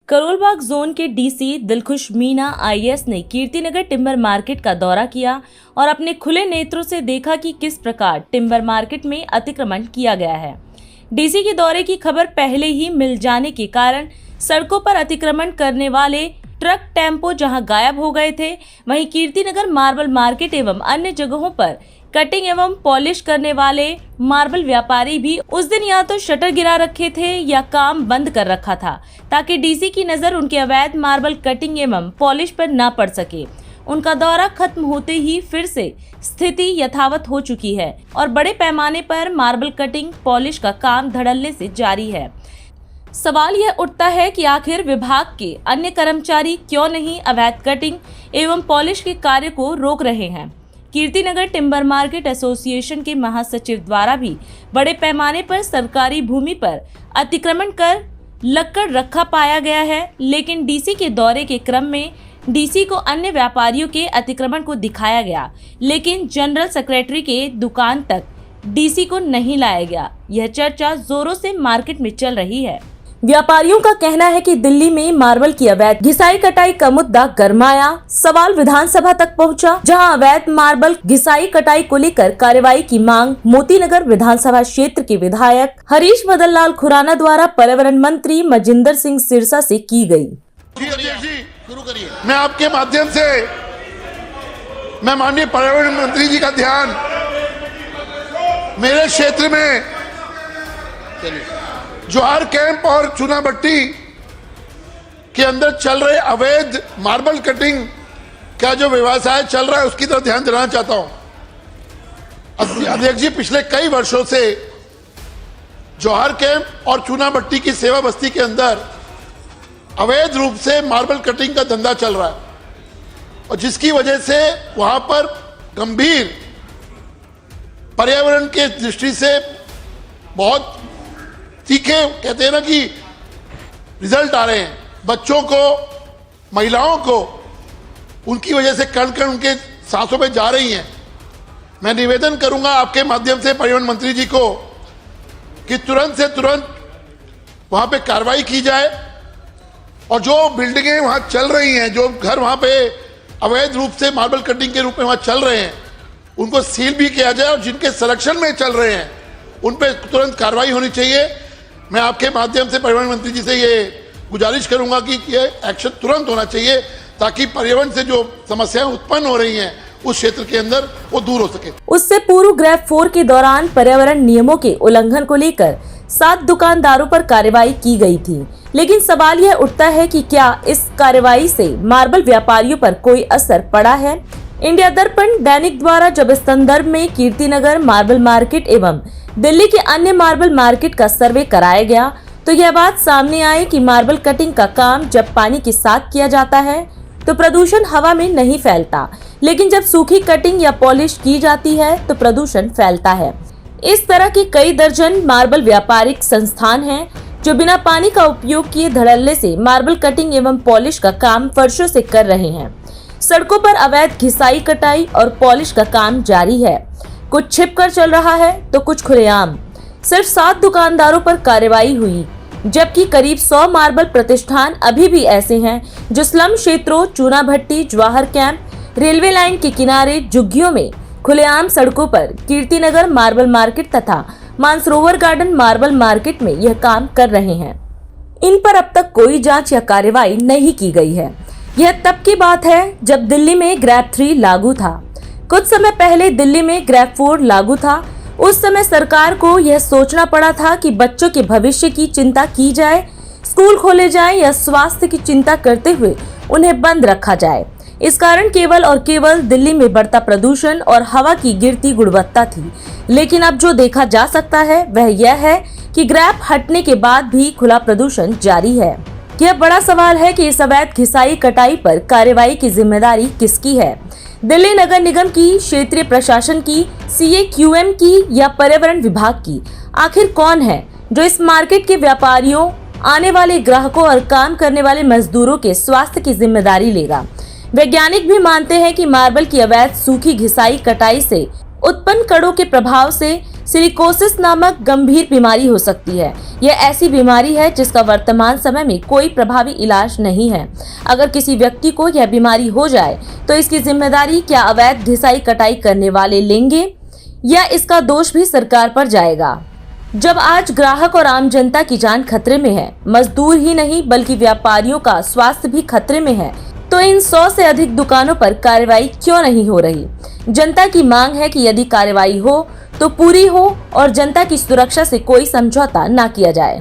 Karol Bagh zone के DC Dilkhush Meena IAS ने Kirtinagar timber market का दौरा किया और अपने खुले नेत्रों से देखा कि किस प्रकार टिम्बर मार्केट में अतिक्रमण किया गया है। डीसी के दौरे की खबर पहले ही मिल जाने के कारण सड़कों पर अतिक्रमण करने वाले ट्रक टेम्पो जहां गायब हो गए थे, वहीं कीर्तिनगर मार्बल मार्केट एवं अन्य जगहों पर कटिंग एवं पॉलिश करने वाले मार्बल व्यापारी भी उस दिन या तो शटर गिरा रखे थे या काम बंद कर रखा था, ताकि डीसी की नजर उनके अवैध मार्बल कटिंग एवं पॉलिश पर न पड़ सके। उनका दौरा खत्म होते ही फिर से स्थिति यथावत हो चुकी है और बड़े पैमाने पर मार्बल कटिंग पॉलिश का काम धड़ल्ले से जारी है। सवाल यह उठता है कि आखिर विभाग के अन्य कर्मचारी क्यों नहीं अवैध कटिंग एवं पॉलिश के कार्य को रोक रहे हैं। कीर्तिनगर टिम्बर मार्केट एसोसिएशन के महासचिव द्वारा भी बड़े पैमाने पर सरकारी भूमि पर अतिक्रमण कर लक्कड़ रखा पाया गया है, लेकिन डीसी के दौरे के क्रम में डीसी को अन्य व्यापारियों के अतिक्रमण को दिखाया गया, लेकिन जनरल सेक्रेटरी के दुकान तक डीसी को नहीं लाया गया। यह चर्चा जोरों से मार्केट में चल रही है। व्यापारियों का कहना है कि दिल्ली में मार्बल की अवैध घिसाई कटाई का मुद्दा गरमाया। सवाल विधानसभा तक पहुंचा, जहां अवैध मार्बल घिसाई कटाई को लेकर कार्रवाई की मांग मोतीनगर विधानसभा क्षेत्र के विधायक हरीश मदन लाल खुराना द्वारा पर्यावरण मंत्री मजिंदर सिंह सिरसा से की गई। शुरू करिए। मैं आपके माध्यम से मैं माननीय पर्यावरण मंत्री जी का ध्यान मेरे क्षेत्र में जवाहर कैंप और चूना भट्टी के अंदर चल रहे अवैध मार्बल कटिंग का जो व्यवसाय चल रहा है उसकी तरफ ध्यान दिलाना चाहता हूं। अध्यक्ष जी, पिछले कई वर्षों से जवाहर कैंप और चूना भट्टी की सेवा बस्ती के अंदर अवैध रूप से मार्बल कटिंग का धंधा चल रहा है और जिसकी वजह से वहां पर गंभीर पर्यावरण के दृष्टि से बहुत तीखे कहते हैं ना कि रिजल्ट आ रहे हैं। बच्चों को, महिलाओं को उनकी वजह से कण कण उनके सांसों में जा रही हैं। मैं निवेदन करूंगा आपके माध्यम से पर्यावरण मंत्री जी को कि तुरंत से तुरंत वहां पे कार्रवाई की जाए और जो बिल्डिंगें वहां चल रही हैं, जो घर वहां पे अवैध रूप से मार्बल कटिंग के रूप में वहां चल रहे हैं, उनको सील भी किया जाए और जिनके संरक्षण में चल रहे हैं उन पर तुरंत कार्रवाई होनी चाहिए। मैं आपके माध्यम से पर्यावरण मंत्री जी से ये गुजारिश करूंगा कि ये एक्शन तुरंत होना चाहिए ताकि पर्यावरण से जो समस्याएं उत्पन्न हो रही हैं उस क्षेत्र के अंदर वो दूर हो सके। उससे पूर्व ग्रैप 4 के दौरान पर्यावरण नियमों के उल्लंघन को लेकर 7 दुकानदारों पर कार्रवाई की गई थी, लेकिन सवाल यह उठता है कि क्या इस कार्रवाई से मार्बल व्यापारियों पर कोई असर पड़ा है। इंडिया दर्पण दैनिक द्वारा जब इस संदर्भ में कीर्तिनगर मार्बल मार्केट एवं दिल्ली के अन्य मार्बल मार्केट का सर्वे कराया गया तो यह बात सामने आई कि मार्बल कटिंग का काम जब पानी के साथ किया जाता है तो प्रदूषण हवा में नहीं फैलता, लेकिन जब सूखी कटिंग या पॉलिश की जाती है तो प्रदूषण फैलता है। इस तरह की कई दर्जन मार्बल व्यापारिक संस्थान हैं जो बिना पानी का उपयोग किए धड़ल्ले से मार्बल कटिंग एवं पॉलिश का काम वर्षों से कर रहे हैं। सड़कों पर अवैध घिसाई कटाई और पॉलिश का काम जारी है, कुछ छिप कर चल रहा है तो कुछ खुलेआम। सिर्फ 7 दुकानदारों पर कार्रवाई हुई, जबकि करीब 100 मार्बल प्रतिष्ठान अभी भी ऐसे हैं जो स्लम क्षेत्रों, चूना भट्टी, जवाहर कैंप, रेलवे लाइन के किनारे, झुग्गियों में खुलेआम सड़कों पर कीर्तिनगर मार्बल मार्केट तथा मानसरोवर गार्डन मार्बल मार्केट में यह काम कर रहे हैं। इन पर अब तक कोई जांच या कार्रवाई नहीं की गई है। यह तब की बात है जब दिल्ली में ग्रैप 3 लागू था। कुछ समय पहले दिल्ली में ग्रैप 4 लागू था। उस समय सरकार को यह सोचना पड़ा था कि बच्चों के भविष्य की चिंता की जाए, स्कूल खोले जाए या स्वास्थ्य की चिंता करते हुए उन्हें बंद रखा जाए। इस कारण केवल और केवल दिल्ली में बढ़ता प्रदूषण और हवा की गिरती गुणवत्ता थी, लेकिन अब जो देखा जा सकता है वह यह है कि ग्रैप हटने के बाद भी खुला प्रदूषण जारी है। यह बड़ा सवाल है कि इस अवैध घिसाई कटाई पर कार्रवाई की जिम्मेदारी किसकी है। दिल्ली नगर निगम की, क्षेत्रीय प्रशासन की, CAQM की या पर्यावरण विभाग की? आखिर कौन है जो इस मार्केट के व्यापारियों, आने वाले ग्राहकों और काम करने वाले मजदूरों के स्वास्थ्य की जिम्मेदारी लेगा? वैज्ञानिक भी मानते हैं कि मार्बल की अवैध सूखी घिसाई कटाई से उत्पन्न कणों के प्रभाव से सिलिकोसिस नामक गंभीर बीमारी हो सकती है। यह ऐसी बीमारी है जिसका वर्तमान समय में कोई प्रभावी इलाज नहीं है। अगर किसी व्यक्ति को यह बीमारी हो जाए तो इसकी जिम्मेदारी क्या अवैध ढिसाई कटाई करने वाले लेंगे या इसका दोष भी सरकार पर जाएगा? जब आज ग्राहक और आम जनता की जान खतरे में है, मजदूर ही नहीं बल्कि व्यापारियों का स्वास्थ्य भी खतरे में है, तो इन 100 से अधिक दुकानों पर कार्रवाई क्यों नहीं हो रही? जनता की मांग है कि यदि कार्रवाई हो तो पूरी हो और जनता की सुरक्षा से कोई समझौता ना किया जाए।